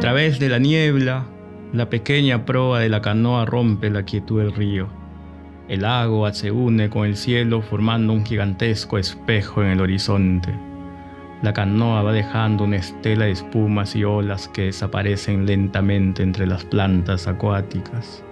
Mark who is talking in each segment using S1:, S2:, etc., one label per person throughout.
S1: A través de la niebla, la pequeña proa de la canoa rompe la quietud del río. El agua se une con el cielo formando un gigantesco espejo en el horizonte. La canoa va dejando una estela de espumas y olas que desaparecen lentamente entre las plantas acuáticas.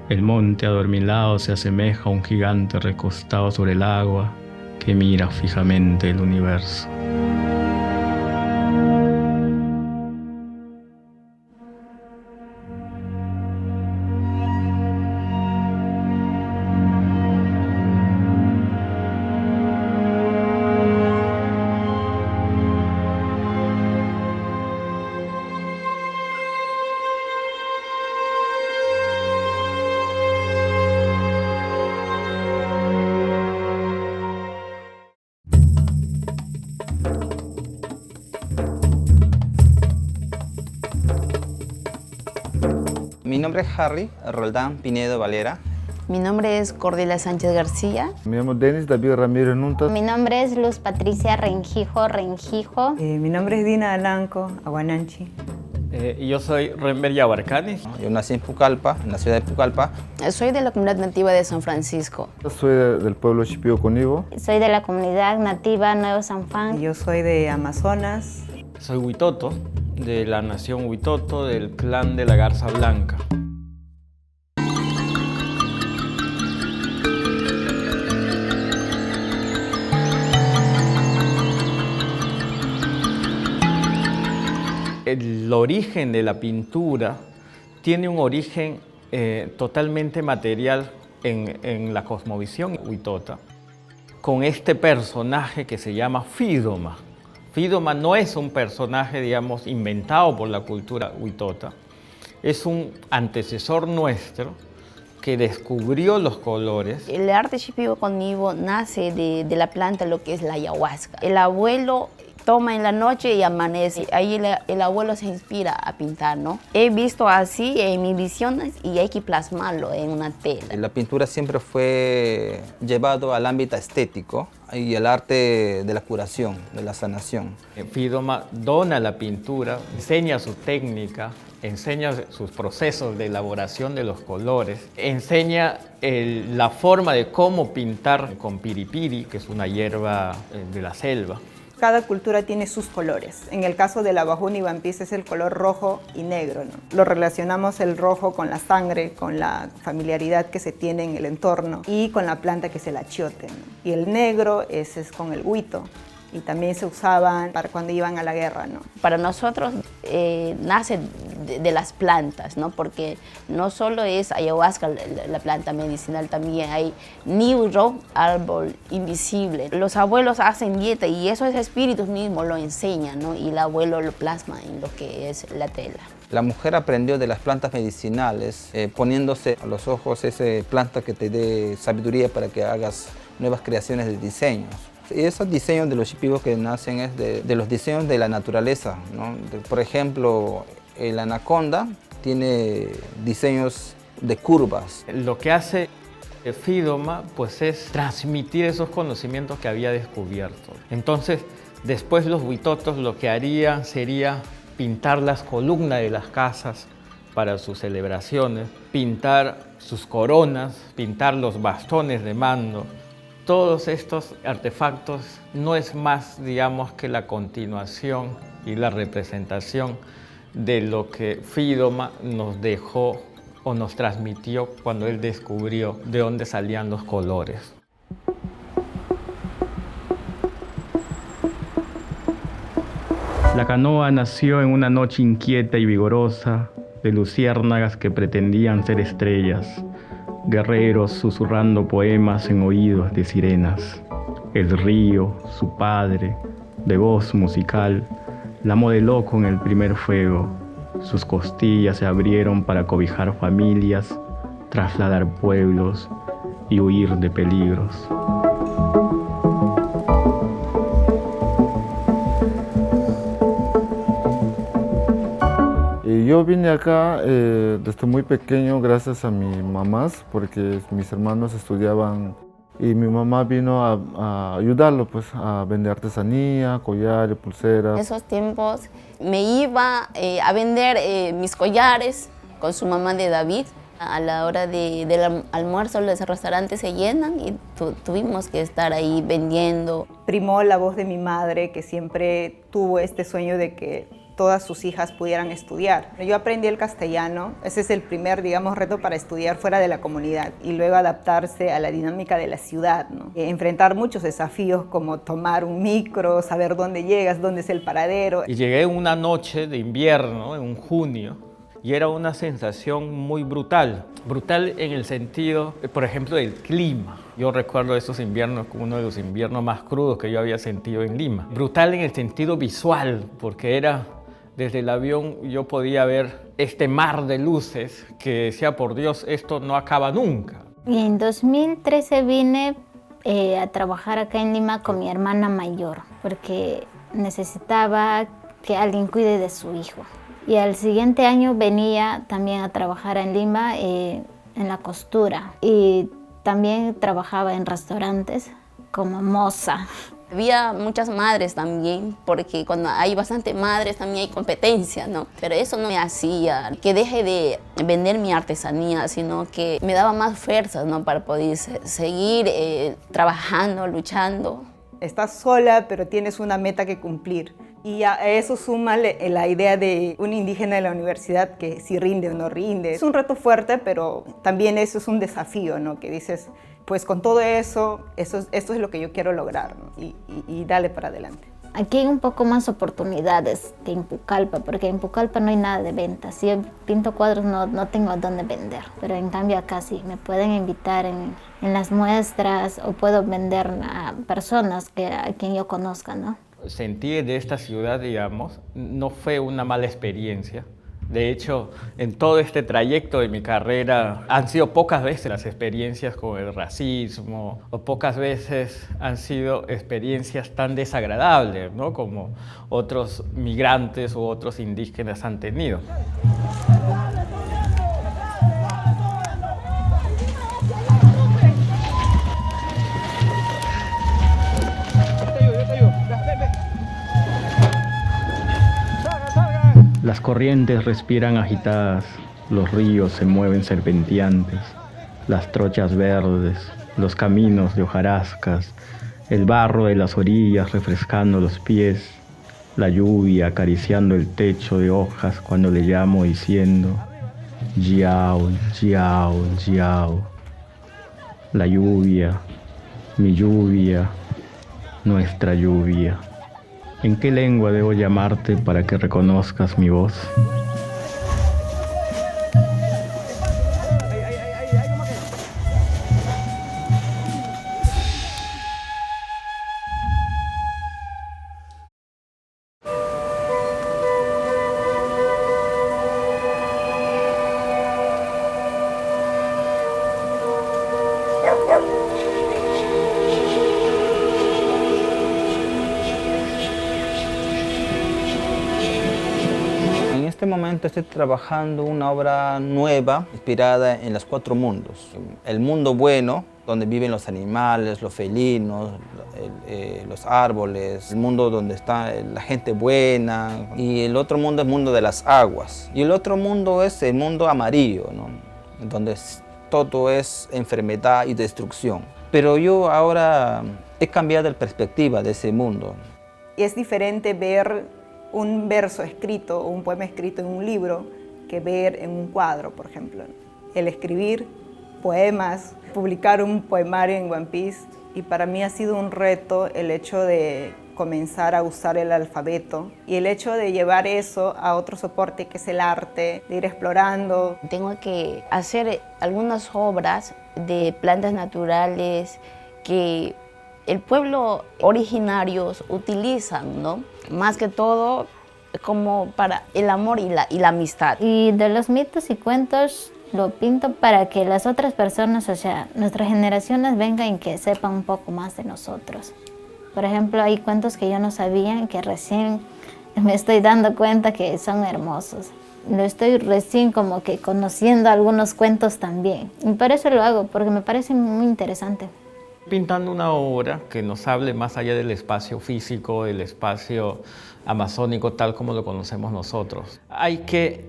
S1: El monte adormilado se asemeja a un gigante recostado sobre el agua que mira fijamente el universo.
S2: Mi nombre es Harry Roldán Pinedo Valera.
S3: Mi nombre es Cordelia Sánchez García.
S4: Me llamo Denis David Ramírez Nuntas.
S5: Mi nombre es Luz Patricia Rengijo.
S6: Mi nombre es Dina Alanco Aguananchi.
S7: Yo soy Renber Yabarcani.
S2: Yo nací en Pucallpa, en la ciudad de Pucallpa.
S3: Soy de la comunidad nativa de San Francisco.
S4: Soy del pueblo Chipío Conivo.
S5: Soy de la comunidad nativa Nuevo San Juan.
S6: Yo soy de Amazonas.
S7: Soy Huitoto, de la nación Huitoto, del clan de la Garza Blanca. El origen de la pintura tiene un origen totalmente material en la cosmovisión huitota, con este personaje que se llama Fidoma. Fidoma no es un personaje, digamos, inventado por la cultura huitota, es un antecesor nuestro que descubrió los colores.
S3: El arte Shipibo Conivo nace de la planta, lo que es la ayahuasca. El abuelo toma en la noche y amanece. Ahí el abuelo se inspira a pintar, ¿no? He visto así en mis visiones y hay que plasmarlo en una tela.
S2: La pintura siempre fue llevado al ámbito estético y el arte de la curación, de la sanación.
S7: Fidoma dona la pintura, enseña su técnica, enseña sus procesos de elaboración de los colores, enseña la forma de cómo pintar con piripiri, que es una hierba de la selva.
S6: Cada cultura tiene sus colores. En el caso de la Bajuni Vampis es el color rojo y negro, ¿no? Lo relacionamos el rojo con la sangre, con la familiaridad que se tiene en el entorno y con la planta que es el achiote, ¿no? Y el negro es con el huito. Y también se usaban para cuando iban a la guerra, ¿no?
S3: Para nosotros nace de las plantas, ¿no? Porque no solo es ayahuasca la planta medicinal, también hay Niro, árbol invisible. Los abuelos hacen dieta y esos espíritus mismos lo enseñan, ¿no? Y el abuelo lo plasma en lo que es la tela.
S2: La mujer aprendió de las plantas medicinales, poniéndose a los ojos esa planta que te dé sabiduría para que hagas nuevas creaciones de diseños. Y esos diseños de los shipibos que nacen es de los diseños de la naturaleza, ¿no? Por ejemplo, el anaconda tiene diseños de curvas.
S7: Lo que hace Fidoma pues, es transmitir esos conocimientos que había descubierto. Entonces, después los huitotos lo que harían sería pintar las columnas de las casas para sus celebraciones, pintar sus coronas, pintar los bastones de mando. Todos estos artefactos no es más, digamos, que la continuación y la representación de lo que Fidoma nos dejó o nos transmitió cuando él descubrió de dónde salían los colores.
S1: La canoa nació en una noche inquieta y vigorosa de luciérnagas que pretendían ser estrellas, guerreros susurrando poemas en oídos de sirenas. El río, su padre, de voz musical, la modeló con el primer fuego. Sus costillas se abrieron para cobijar familias, trasladar pueblos y huir de peligros.
S4: Yo vine acá desde muy pequeño gracias a mis mamás, porque mis hermanos estudiaban y mi mamá vino a ayudarlo pues, a vender artesanía, collares, pulseras.
S3: En esos tiempos me iba a vender mis collares con su mamá de David. A la hora del almuerzo los restaurantes se llenan y tuvimos que estar ahí vendiendo.
S6: Primó la voz de mi madre, que siempre tuvo este sueño de que todas sus hijas pudieran estudiar. Yo aprendí el castellano, ese es el primer, digamos, reto para estudiar fuera de la comunidad y luego adaptarse a la dinámica de la ciudad, ¿no? Enfrentar muchos desafíos como tomar un micro, saber dónde llegas, dónde es el paradero.
S7: Y llegué una noche de invierno, en un junio, y era una sensación muy brutal. Brutal en el sentido, por ejemplo, del clima. Yo recuerdo esos inviernos como uno de los inviernos más crudos que yo había sentido en Lima. Brutal en el sentido visual, porque era desde el avión yo podía ver este mar de luces que decía, por Dios, esto no acaba nunca.
S5: Y en 2013 vine a trabajar acá en Lima con mi hermana mayor, porque necesitaba que alguien cuide de su hijo. Y al siguiente año venía también a trabajar en Lima en la costura y también trabajaba en restaurantes como moza.
S3: Había muchas madres también, porque cuando hay bastante madres también hay competencia, ¿no? Pero eso no me hacía que deje de vender mi artesanía, sino que me daba más fuerzas, ¿no? Para poder seguir trabajando, luchando.
S6: Estás sola, pero tienes una meta que cumplir. Y a eso suma la idea de un indígena de la universidad que si rinde o no rinde. Es un reto fuerte, pero también eso es un desafío, ¿no? Que dices, pues con todo eso, esto es lo que yo quiero lograr, ¿no? Y dale para adelante.
S5: Aquí hay un poco más oportunidades que en Pucallpa, porque en Pucallpa no hay nada de venta. Si yo pinto cuadros no tengo dónde vender, pero en cambio acá sí, me pueden invitar en las muestras o puedo vender a personas a quien yo conozca, ¿no?
S7: Sentir de esta ciudad, digamos, no fue una mala experiencia. De hecho, en todo este trayecto de mi carrera han sido pocas veces las experiencias con el racismo, o pocas veces han sido experiencias tan desagradables, ¿no? Como otros migrantes u otros indígenas han tenido.
S1: Las corrientes respiran agitadas, los ríos se mueven serpenteantes, las trochas verdes, los caminos de hojarascas, el barro de las orillas refrescando los pies, la lluvia acariciando el techo de hojas cuando le llamo diciendo Yao, Yao, Yao. La lluvia, mi lluvia, nuestra lluvia. ¿En qué lengua debo llamarte para que reconozcas mi voz?
S2: En este momento estoy trabajando una obra nueva inspirada en los 4 mundos. El mundo bueno, donde viven los animales, los felinos, los árboles, el mundo donde está la gente buena, y el otro mundo es el mundo de las aguas. Y el otro mundo es el mundo amarillo, ¿no? Donde todo es enfermedad y destrucción. Pero yo ahora he cambiado la perspectiva de ese mundo.
S6: Y es diferente ver un verso escrito o un poema escrito en un libro que ver en un cuadro, por ejemplo. El escribir poemas, publicar un poemario en One Piece, y para mí ha sido un reto el hecho de comenzar a usar el alfabeto y el hecho de llevar eso a otro soporte que es el arte, de ir explorando.
S3: Tengo que hacer algunas obras de plantas naturales que el pueblo originarios utilizan, ¿no? Más que todo como para el amor y la amistad.
S5: Y de los mitos y cuentos lo pinto para que las otras personas, o sea, nuestras generaciones vengan y que sepan un poco más de nosotros. Por ejemplo, hay cuentos que yo no sabía, que recién me estoy dando cuenta que son hermosos. Lo estoy recién como que conociendo algunos cuentos también. Y por eso lo hago, porque me parece muy interesante.
S7: pintando una obra que nos hable más allá del espacio físico, del espacio amazónico tal como lo conocemos nosotros. Hay que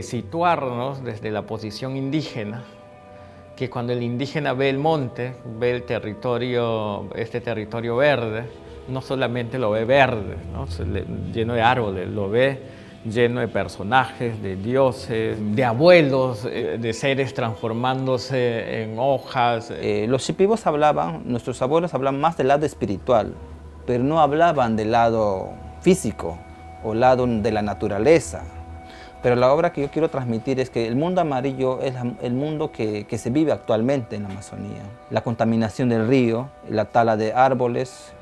S7: situarnos desde la posición indígena, que cuando el indígena ve el monte, ve el territorio, este territorio verde, no solamente lo ve verde, ¿no? Lleno de árboles, lo ve lleno de personajes, de dioses, de abuelos, de seres transformándose en hojas.
S2: Los shipibos hablaban, nuestros abuelos hablaban más del lado espiritual, pero no hablaban del lado físico o lado de la naturaleza. Pero la obra que yo quiero transmitir es que el mundo amarillo es el mundo que se vive actualmente en la Amazonía. La contaminación del río, la tala de árboles,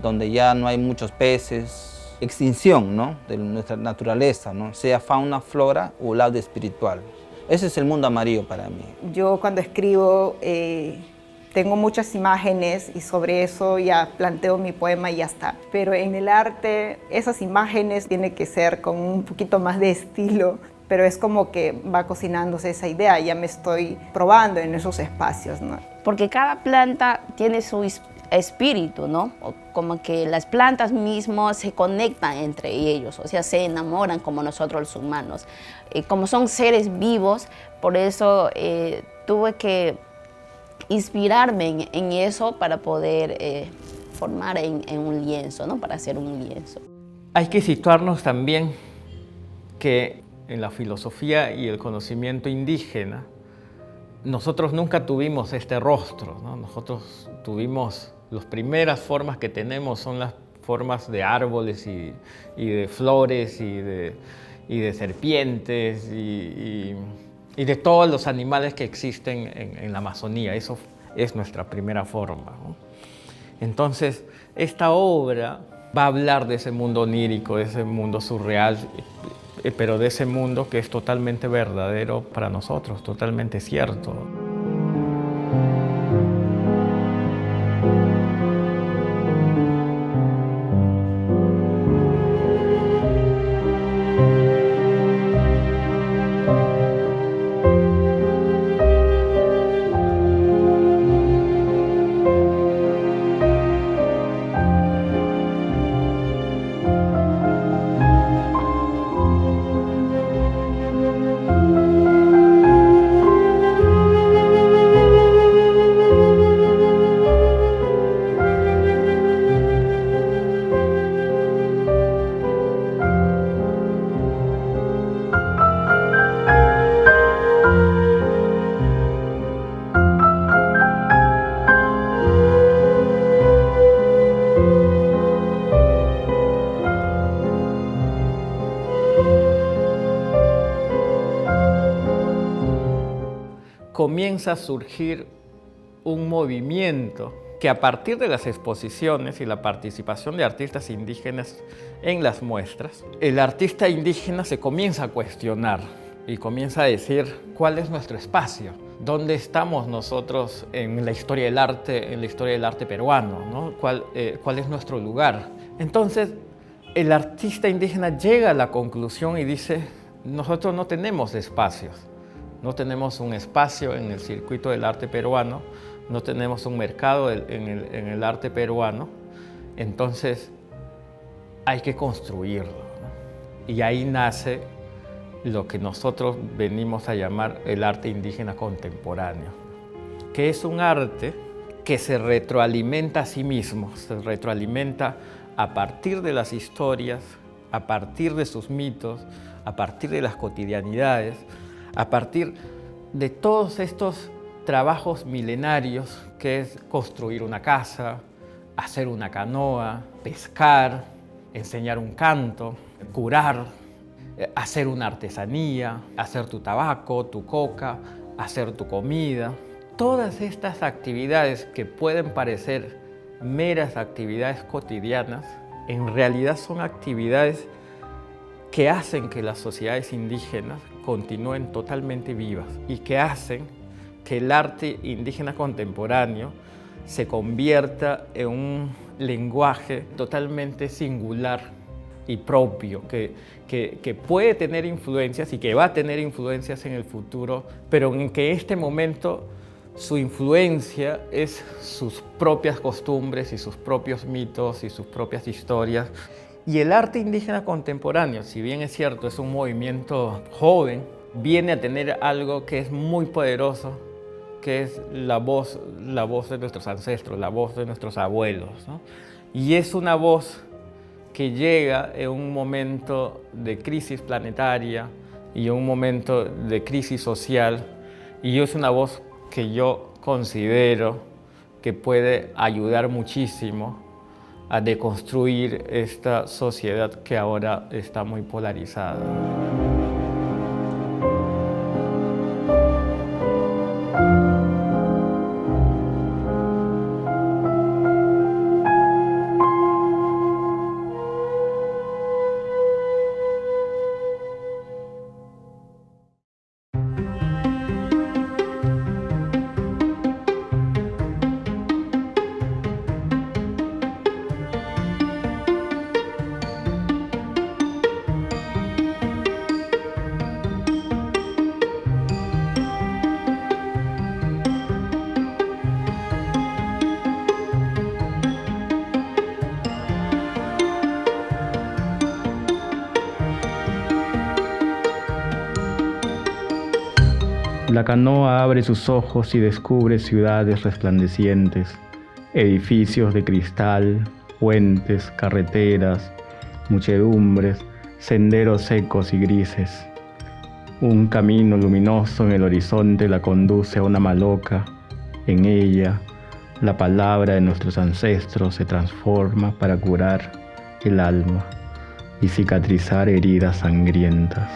S2: donde ya no hay muchos peces, extinción, ¿no?, de nuestra naturaleza, ¿no?, sea fauna, flora o lado espiritual. Ese es el mundo amarillo para mí.
S6: Yo cuando escribo tengo muchas imágenes y sobre eso ya planteo mi poema y ya está. Pero en el arte esas imágenes tienen que ser con un poquito más de estilo, pero es como que va cocinándose esa idea, ya me estoy probando en esos espacios, ¿no?
S3: Porque cada planta tiene su espíritu, ¿no? Como que las plantas mismas se conectan entre ellos, o sea, se enamoran como nosotros los humanos. Como son seres vivos, por eso tuve que inspirarme en eso para poder formar en un lienzo, ¿no? Para hacer un lienzo.
S7: Hay que situarnos también que en la filosofía y el conocimiento indígena, nosotros nunca tuvimos este rostro, ¿no? Nosotros tuvimos, las primeras formas que tenemos son las formas de árboles y de flores y de serpientes y de todos los animales que existen en la Amazonía. Eso es nuestra primera forma, ¿no? Entonces, esta obra va a hablar de ese mundo onírico, de ese mundo surreal, pero de ese mundo que es totalmente verdadero para nosotros, totalmente cierto. Comienza a surgir un movimiento que a partir de las exposiciones y la participación de artistas indígenas en las muestras, el artista indígena se comienza a cuestionar y comienza a decir cuál es nuestro espacio, dónde estamos nosotros en la historia del arte peruano, ¿no? ¿Cuál es nuestro lugar? Entonces, el artista indígena llega a la conclusión y dice, nosotros no tenemos espacios. No tenemos un espacio en el circuito del arte peruano, no tenemos un mercado en el arte peruano, entonces hay que construirlo, ¿no? Y ahí nace lo que nosotros venimos a llamar el arte indígena contemporáneo, que es un arte que se retroalimenta a sí mismo, se retroalimenta a partir de las historias, a partir de sus mitos, a partir de las cotidianidades, a partir de todos estos trabajos milenarios que es construir una casa, hacer una canoa, pescar, enseñar un canto, curar, hacer una artesanía, hacer tu tabaco, tu coca, hacer tu comida. Todas estas actividades que pueden parecer meras actividades cotidianas, en realidad son actividades que hacen que las sociedades indígenas continúen totalmente vivas y que hacen que el arte indígena contemporáneo se convierta en un lenguaje totalmente singular y propio, que puede tener influencias y que va a tener influencias en el futuro, pero en que en este momento su influencia es sus propias costumbres y sus propios mitos y sus propias historias. Y el arte indígena contemporáneo, si bien es cierto, es un movimiento joven, viene a tener algo que es muy poderoso, que es la voz de nuestros ancestros, la voz de nuestros abuelos, ¿no? Y es una voz que llega en un momento de crisis planetaria y en un momento de crisis social, y es una voz que yo considero que puede ayudar muchísimo a deconstruir esta sociedad que ahora está muy polarizada.
S1: La canoa abre sus ojos y descubre ciudades resplandecientes, edificios de cristal, puentes, carreteras, muchedumbres, senderos secos y grises. Un camino luminoso en el horizonte la conduce a una maloca. En ella, la palabra de nuestros ancestros se transforma para curar el alma y cicatrizar heridas sangrientas.